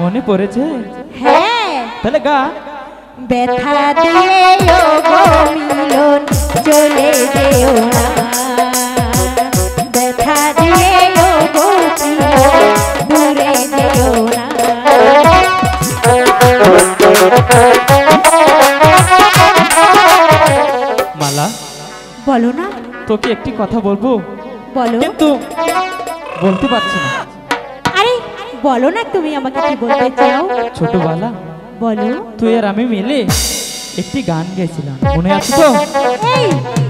মনে পড়েছে? হ্যাঁ তাহলে গা। ব্যথা দিয়ে ও গো মিলন চলে যেও না, ব্যথা দিয়ে ও গো দূরে যেও না। মালা বলো না। তোকে একটি কথা বলবো, বলো। কিন্তু বলতে পারছি না। আরে বলো না, তুমি আমাকে কি বলতে চাও? ছোটবেলা বলো। তুই আর আমি মিলে একটি গান গেয়েছিলাম, মনে আছে তো? এই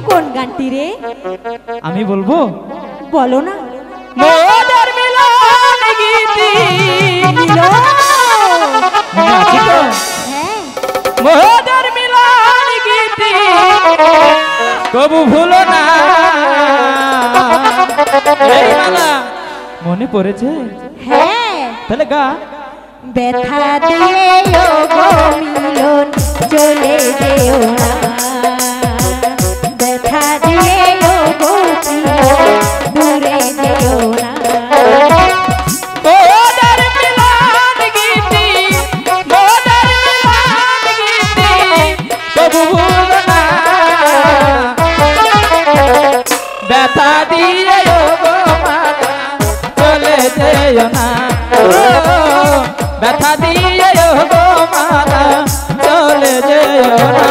কোন গানটি রে? আমি বলবো? বলো না। মোদের মিলন গীতি, মিলন। মনে আছে তো? হ্যাঁ। মোদের মিলন গীতি কবু ভুলো না। এই মালা মনে পড়েছে? হ্যাঁ। তাহলে গা। ব্যথা দিয়ে ও গো মিলন চলে যেও না, ব্যথা দিয়ে ও গো দূরে যেও না। মোদের মিলন গীতি, মোদের মিলন গীতি কবু ভুলো না। ব্যথা দিয়ে ও গো মালা চলে যেও না, ব্যথা দিয়ে ও গো মালা চলে যেও না।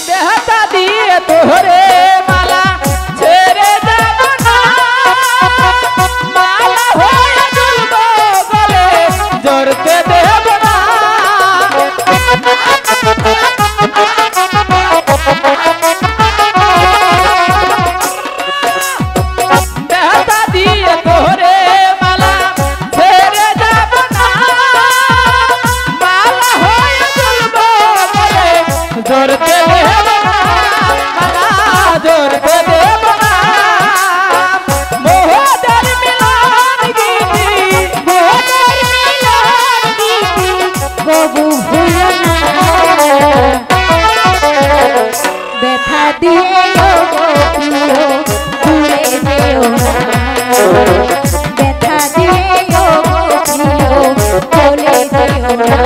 ব্যথা দিয়ে তোরে মালা ছেড়ে যাব না, মালা হয়ে ঝুলবো গলে জড়তে দেব না। ব্যথা দিয়ে তোরে মালা ছেড়ে যাব না, মালা হয়ে ঝুলবো গলে জড়তে দেব না, মালা জড়তে দেব না। মোদের মিলন গীতি, মোদের মিলন গীতি কবু ভুলো না, ব্যথা দিয়ে ও গো প্রিয় দূরে যেও না, ব্যথা দিয়ে ও গো প্রিয় চলে যেও না।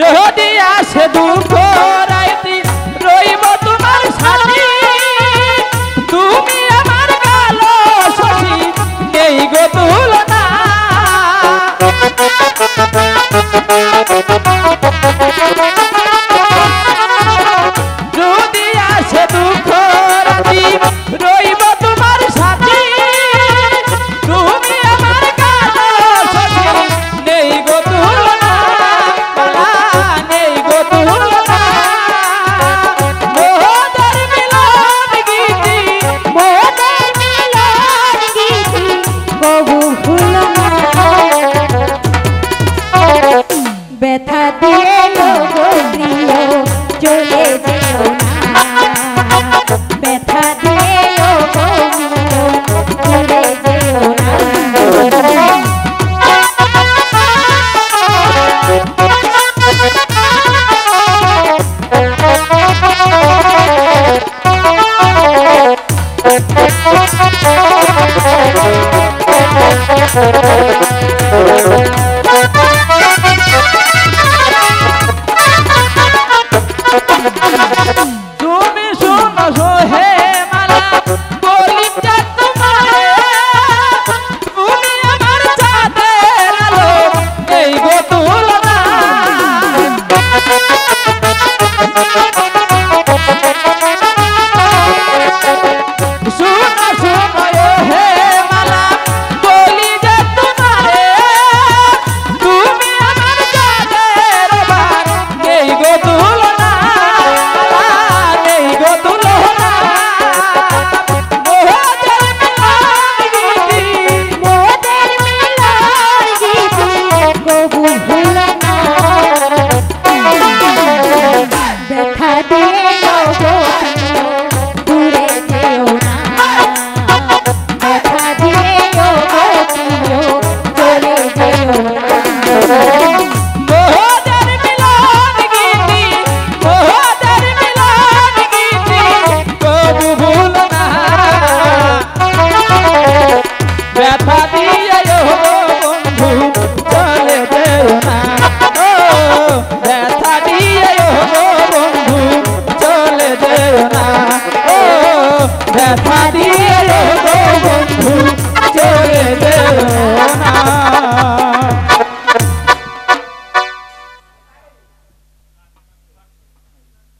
যদি আসে দুঃখ রাইতি রইব তোমার সাথী, তুমি আমার কালো শশী নেই গো তুলনা। যদি আসে দুঃখ রাতি রইব তোমার সাথী, তুমি আমার কালো শশী নেই গো তুলনা, নেই গো তুলনা। মোদের মিলন গীতি, মোদের মিলন গীতি কবু ভুলো না, ব্যথা দিয়ে